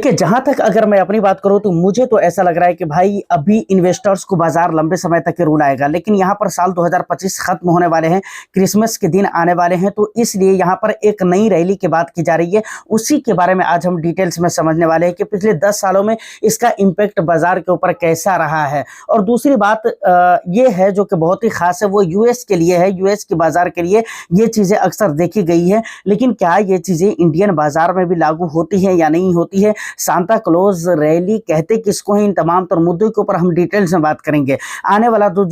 देखिए, जहां तक अगर मैं अपनी बात करूं तो मुझे तो ऐसा लग रहा है कि भाई अभी इन्वेस्टर्स को बाजार लंबे समय तक के रूल आएगा, लेकिन यहां पर साल 2025 खत्म होने वाले हैं, क्रिसमस के दिन आने वाले हैं, तो इसलिए यहां पर एक नई रैली की बात की जा रही है। उसी के बारे में आज हम डिटेल्स में समझने वाले हैं कि पिछले 10 सालों में इसका इम्पैक्ट बाजार के ऊपर कैसा रहा है। और दूसरी बात ये है जो कि बहुत ही खास है, वो यूएस के लिए है, यूएस के बाजार के लिए ये चीजें अक्सर देखी गई है, लेकिन क्या ये चीजें इंडियन बाजार में भी लागू होती है या नहीं होती है। सांता क्लॉज रैली कहते किसको है, इन तमाम तर मुद्दों के ऊपर हम डिटेल्स में बात करेंगे। आने वाला जो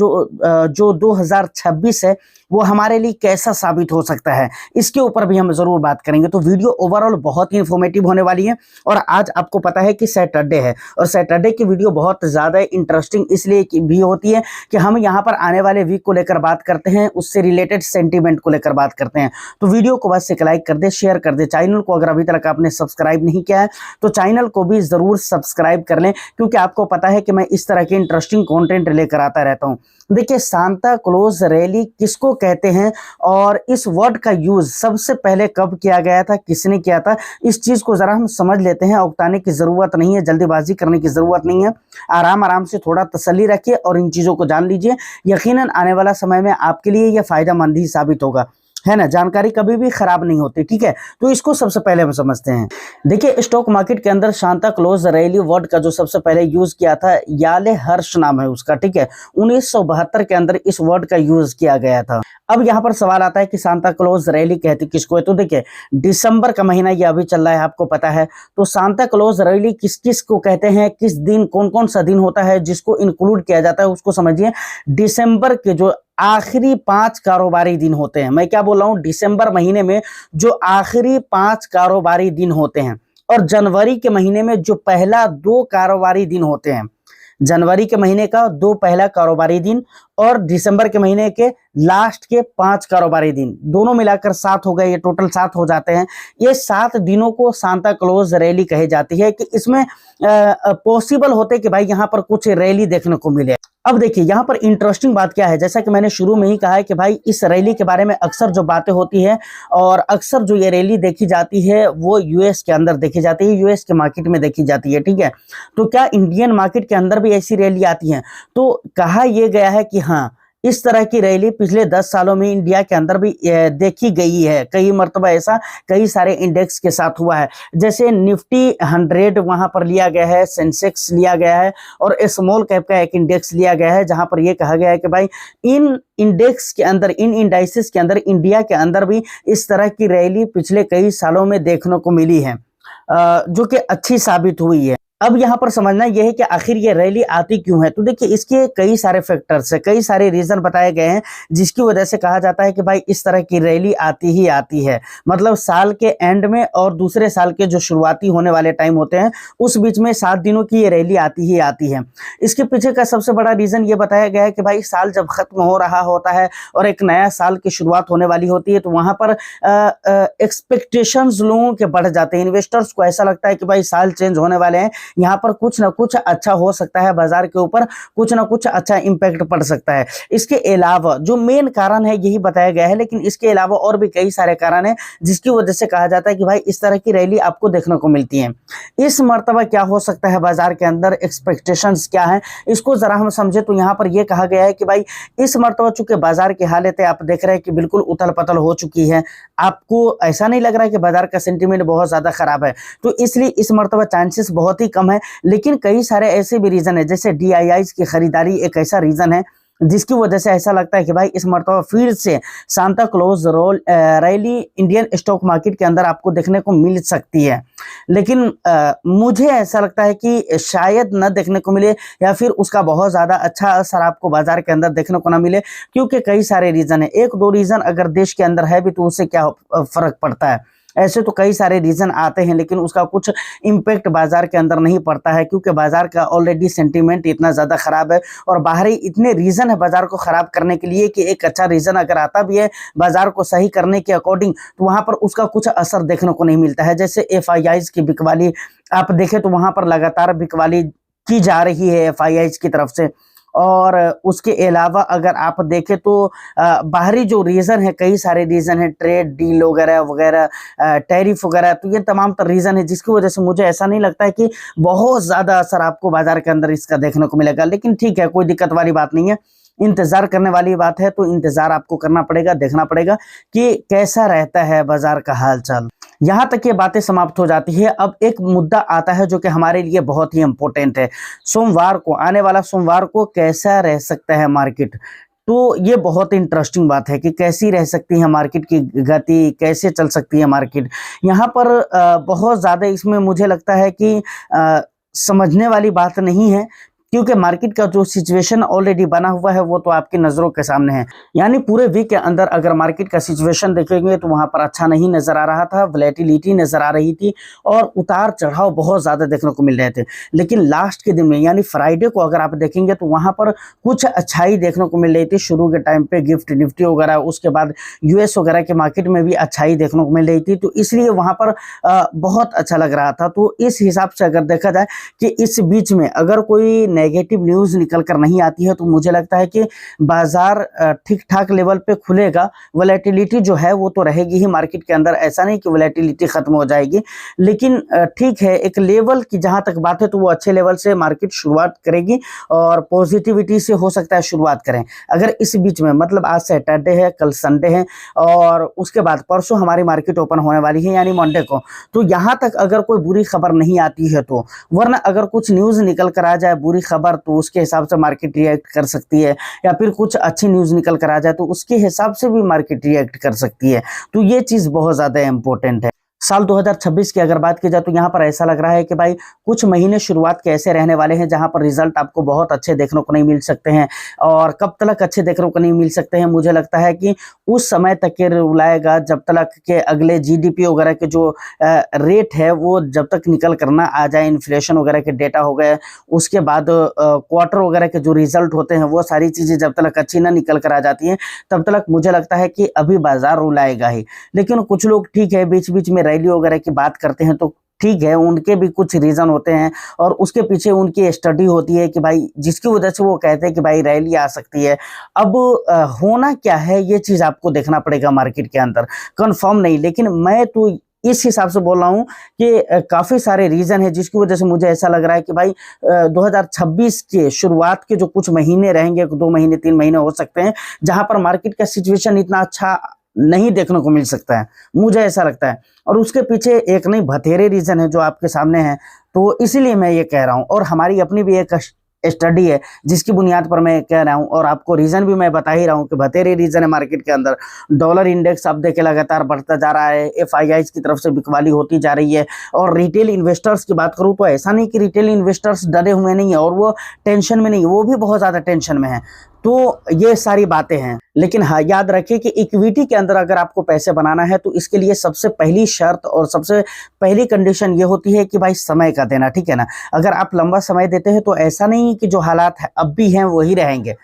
2026 है वो हमारे लिए कैसा साबित हो सकता है, इसके ऊपर भी हम जरूर बात करेंगे। तो वीडियो ओवरऑल बहुत ही इंफॉर्मेटिव होने वाली है। और आज आपको पता है कि सैटरडे है, और सैटरडे की वीडियो बहुत ज्यादा इंटरेस्टिंग इसलिए भी होती है कि हम यहाँ पर आने वाले वीक को लेकर बात करते हैं, उससे रिलेटेड सेंटीमेंट को लेकर बात करते हैं। तो वीडियो को बस एक लाइक कर दे, शेयर कर दे। चैनल को अगर अभी तक आपने सब्सक्राइब नहीं किया है तो चैनल को भी जरूर सब्सक्राइब कर लें, क्योंकि आपको पता है कि मैं इस तरह के इंटरेस्टिंग कंटेंट लेकर आता रहता हूं। देखिए, सांता क्लॉज रैली किसको कहते हैं और इस वर्ड का यूज सबसे पहले कब किया गया था, किसने किया था, इस चीज को जरा हम समझ लेते हैं। उकताने की जरूरत नहीं है, जल्दीबाजी करने की जरूरत नहीं है। आराम आराम से थोड़ा तसल्ली रखिए और इन चीजों को जान लीजिए। यकीनन आने वाला समय में आपके लिए यह फायदेमंद ही साबित होगा, है ना। जानकारी कभी भी खराब नहीं होती, ठीक है। तो इसको सबसे पहले हम समझते हैं। देखिए, स्टॉक मार्केट के अंदर सांता क्लॉज रैली वर्ड का जो सबसे पहले यूज किया था, याले हर्ष नाम है उसका, ठीक है। 1972 के अंदर इस वर्ड का यूज किया गया था। अब यहाँ पर सवाल आता है कि सांता क्लॉज रैली कहते किसको है। तो देखिए, दिसंबर का महीना ये अभी चल रहा है, आपको पता है। तो सांता क्लॉज रैली किस किस को कहते हैं, किस दिन, कौन कौन सा दिन होता है जिसको इंक्लूड किया जाता है, उसको समझिए। दिसंबर के जो आखिरी 5 कारोबारी दिन होते हैं, मैं क्या बोल रहा हूं, दिसंबर महीने में जो आखिरी 5 कारोबारी दिन होते हैं, और जनवरी के महीने में जो पहला 2 कारोबारी दिन होते हैं। जनवरी के महीने का 2 पहला कारोबारी दिन और दिसंबर के महीने के लास्ट के 5 कारोबारी दिन, दोनों मिलाकर 7 हो गए, ये टोटल 7 हो जाते हैं। ये 7 दिनों को सांता क्लॉज रैली कही जाती है कि इसमें पॉसिबल होते कि भाई यहाँ पर कुछ रैली देखने को मिले। अब देखिए, यहाँ पर इंटरेस्टिंग बात क्या है, जैसा कि मैंने शुरू में ही कहा है कि भाई इस रैली के बारे में अक्सर जो बातें होती है और अक्सर जो ये रैली देखी जाती है वो यूएस के अंदर देखी जाती है, यूएस के मार्केट में देखी जाती है, ठीक है। तो क्या इंडियन मार्केट के अंदर भी ऐसी रैली आती है? तो कहा यह गया है कि हाँ, इस तरह की रैली पिछले 10 सालों में इंडिया के अंदर भी देखी गई है। कई मर्तबा ऐसा कई सारे इंडेक्स के साथ हुआ है, जैसे निफ्टी 100 वहां पर लिया गया है, सेंसेक्स लिया गया है, और स्मॉल कैप का एक इंडेक्स लिया गया है, जहां पर यह कहा गया है कि भाई इन इंडेक्स के अंदर, इन इंडाइसिस के अंदर इंडिया के अंदर भी इस तरह की रैली पिछले कई सालों में देखने को मिली है, जो कि अच्छी साबित हुई है। अब यहाँ पर समझना यह है कि आखिर ये रैली आती क्यों है। तो देखिए, इसके कई सारे फैक्टर्स है, कई सारे रीजन बताए गए हैं, जिसकी वजह से कहा जाता है कि भाई इस तरह की रैली आती ही आती है। मतलब साल के एंड में और दूसरे साल के जो शुरुआती होने वाले टाइम होते हैं, उस बीच में 7 दिनों की ये रैली आती ही आती है। इसके पीछे का सबसे बड़ा रीजन ये बताया गया है कि भाई साल जब खत्म हो रहा होता है और एक नया साल की शुरुआत होने वाली होती है, तो वहां पर एक्सपेक्टेशंस लोगों के बढ़ जाते हैं। इन्वेस्टर्स को ऐसा लगता है कि भाई साल चेंज होने वाले हैं, यहाँ पर कुछ ना कुछ अच्छा हो सकता है, बाजार के ऊपर कुछ ना कुछ अच्छा इंपैक्ट पड़ सकता है। इसके अलावा जो मेन कारण है यही बताया गया है, लेकिन इसके अलावा और भी कई सारे कारण हैं जिसकी वजह से कहा जाता है कि भाई इस तरह की रैली आपको देखने को मिलती है। इस मर्तबा क्या हो सकता है बाजार के अंदर, एक्सपेक्टेशंस क्या है, इसको जरा हम समझे। तो यहाँ पर यह कहा गया है कि भाई इस मर्तबा चूंकि बाजार की हालत आप देख रहे हैं कि बिल्कुल उथल पथल हो चुकी है, आपको ऐसा नहीं लग रहा है कि बाजार का सेंटीमेंट बहुत ज्यादा खराब है, तो इसलिए इस मर्तबा चांसेस बहुत ही कम है। लेकिन कई सारे ऐसे भी रीजन है, जैसे DIIs की खरीदारी एक ऐसा रीजन है जिसकी वजह से ऐसा लगता है कि भाई इस मर्तबा फिर से Santa Claus rally Indian stock market के अंदर आपको देखने को मिल सकती है। लेकिन मुझे ऐसा लगता है कि शायद न देखने को मिले, या फिर उसका बहुत ज्यादा अच्छा असर आपको बाजार के अंदर देखने को ना मिले, क्योंकि कई सारे रीजन है। 1-2 रीजन अगर देश के अंदर है भी तो उससे क्या फर्क पड़ता है। ऐसे तो कई सारे रीजन आते हैं, लेकिन उसका कुछ इम्पैक्ट बाजार के अंदर नहीं पड़ता है, क्योंकि बाजार का ऑलरेडी सेंटीमेंट इतना ज्यादा खराब है और बाहरी इतने रीजन है बाजार को खराब करने के लिए कि एक अच्छा रीजन अगर आता भी है बाजार को सही करने के अकॉर्डिंग, तो वहां पर उसका कुछ असर देखने को नहीं मिलता है। जैसे FIIs की बिकवाली आप देखें तो वहां पर लगातार बिकवाली की जा रही है FIIs की तरफ से, और उसके अलावा अगर आप देखें तो बाहरी जो रीज़न है, कई सारे रीज़न है, ट्रेड डील वगैरह वगैरह, टैरिफ वगैरह, तो ये तमाम तर रीज़न है जिसकी वजह से मुझे ऐसा नहीं लगता है कि बहुत ज़्यादा असर आपको बाजार के अंदर इसका देखने को मिलेगा। लेकिन ठीक है, कोई दिक्कत वाली बात नहीं है, इंतजार करने वाली बात है, तो इंतजार आपको करना पड़ेगा, देखना पड़ेगा कि कैसा रहता है बाजार का हालचाल। यहाँ तक ये बातें समाप्त हो जाती है। अब एक मुद्दा आता है जो कि हमारे लिए बहुत ही इम्पोर्टेंट है। सोमवार को, आने वाला सोमवार को कैसा रह सकता है मार्केट? तो ये बहुत इंटरेस्टिंग बात है कि कैसी रह सकती है मार्केट की गति, कैसे चल सकती है मार्केट। यहाँ पर बहुत ज़्यादा इसमें मुझे लगता है कि समझने वाली बात नहीं है, क्योंकि मार्केट का जो सिचुएशन ऑलरेडी बना हुआ है वो तो आपकी नज़रों के सामने है। यानी पूरे वीक के अंदर अगर मार्केट का सिचुएशन देखेंगे तो वहाँ पर अच्छा नहीं नज़र आ रहा था, वोलेटिलिटी नज़र आ रही थी और उतार चढ़ाव बहुत ज़्यादा देखने को मिल रहे थे। लेकिन लास्ट के दिन में यानी फ्राइडे को अगर आप देखेंगे तो वहाँ पर कुछ अच्छाई देखने को मिल रही थी। शुरू के टाइम पर गिफ्ट निफ्टी वगैरह, उसके बाद यूएस वगैरह के मार्केट में भी अच्छाई देखने को मिल रही थी, तो इसलिए वहाँ पर बहुत अच्छा लग रहा था। तो इस हिसाब से अगर देखा जाए कि इस बीच में अगर कोई नेगेटिव न्यूज़ निकल कर नहीं आती है तो मुझे लगता है कि बाजार ठीक ठाक लेवल पे खुलेगा। वोलेटिलिटी जो है वो तो रहेगी ही मार्केट के अंदर, ऐसा नहीं कि वोलेटिलिटी खत्म हो जाएगी, लेकिन ठीक है, एक लेवल की जहां तक बात है तो वो अच्छे लेवल से मार्केट शुरुआत करेगी और पॉजिटिविटी से हो सकता है शुरुआत करें। अगर इस बीच में, मतलब आज सैटरडे है, कल संडे है और उसके बाद परसों हमारी मार्केट ओपन होने वाली है यानी मंडे को, तो यहाँ तक अगर कोई बुरी खबर नहीं आती है तो, वरना अगर कुछ न्यूज़ निकल कर आ जाए बुरी खबर तो उसके हिसाब से मार्केट रिएक्ट कर सकती है, या फिर कुछ अच्छी न्यूज़ निकल कर आ जाए तो उसके हिसाब से भी मार्केट रिएक्ट कर सकती है। तो ये चीज़ बहुत ज़्यादा इम्पोर्टेंट है। साल 2026 की अगर बात की जाए तो यहाँ पर ऐसा लग रहा है कि भाई कुछ महीने शुरुआत के ऐसे रहने वाले हैं जहाँ पर रिजल्ट आपको बहुत अच्छे देखने को नहीं मिल सकते हैं। और कब तक अच्छे देखने को नहीं मिल सकते हैं? मुझे लगता है कि उस समय तक के रुलाएगा जब तक के अगले जीडीपी वगैरह के जो रेट है वो जब तक निकल कर ना आ जाए, इन्फ्लेशन वगैरह के डेटा हो गए, उसके बाद क्वार्टर वगैरह के जो रिजल्ट होते हैं वो सारी चीज़ें जब तक अच्छी ना निकल कर आ जाती हैं तब तक मुझे लगता है कि अभी बाजार रुलाएगा ही। लेकिन कुछ लोग ठीक है बीच बीच में रैली वगैरह की बात करते हैं तो ठीक है, उनके भी कुछ रीज़न होते हैं और उसके पीछे उनकी स्टडी होती है कि भाई जिसकी वजह से वो कहते हैं कि भाई रैली आ सकती है। अब होना क्या है ये चीज़ आपको देखना पड़ेगा मार्केट के अंदर, कंफर्म नहीं। लेकिन मैं तो इस हिसाब से बोल रहा हूँ कि काफ़ी सारे रीज़न है जिसकी वजह से मुझे ऐसा लग रहा है कि भाई 2026 के शुरुआत के जो कुछ महीने रहेंगे, 2 महीने 3 महीने हो सकते हैं जहाँ पर मार्केट का सिचुएशन इतना अच्छा नहीं देखने को मिल सकता है, मुझे ऐसा लगता है। और उसके पीछे एक नहीं बथेरे रीज़न है जो आपके सामने हैं, तो इसीलिए मैं ये कह रहा हूँ। और हमारी अपनी भी एक स्टडी है जिसकी बुनियाद पर मैं कह रहा हूँ और आपको रीज़न भी मैं बता ही रहा हूँ कि बतेरे रीज़न है मार्केट के अंदर। डॉलर इंडेक्स अब देखे लगातार बढ़ता जा रहा है, एफआईआईज की तरफ से बिकवाली होती जा रही है। और रिटेल इन्वेस्टर्स की बात करूँ तो ऐसा नहीं कि रिटेल इन्वेस्टर्स डरे हुए नहीं है और वो टेंशन में नहीं, वो भी बहुत ज़्यादा टेंशन में है। तो ये सारी बातें हैं। लेकिन हाँ, याद रखिए कि इक्विटी के अंदर अगर आपको पैसे बनाना है तो इसके लिए सबसे पहली शर्त और सबसे पहली कंडीशन ये होती है कि भाई समय का देना, ठीक है ना। अगर आप लंबा समय देते हैं तो ऐसा नहीं कि जो हालात अब भी हैं वही रहेंगे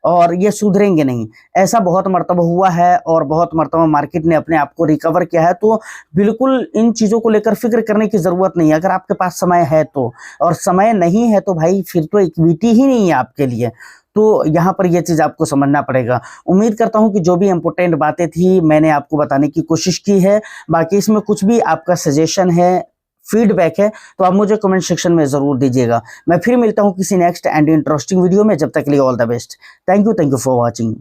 और ये सुधरेंगे नहीं। ऐसा बहुत मर्तबा हुआ है और बहुत मर्तबा मार्केट ने अपने आप को रिकवर किया है। तो बिल्कुल इन चीज़ों को लेकर फिक्र करने की ज़रूरत नहीं है अगर आपके पास समय है तो। और समय नहीं है तो भाई फिर तो इक्विटी ही नहीं है आपके लिए। तो यहाँ पर यह चीज़ आपको समझना पड़ेगा। उम्मीद करता हूँ कि जो भी इम्पोर्टेंट बातें थी मैंने आपको बताने की कोशिश की है। बाकी इसमें कुछ भी आपका सजेशन है, फीडबैक है तो आप मुझे कमेंट सेक्शन में ज़रूर दीजिएगा। मैं फिर मिलता हूँ किसी नेक्स्ट एंड इंटरेस्टिंग वीडियो में। जब तक के लिए all the best. Thank you for watching.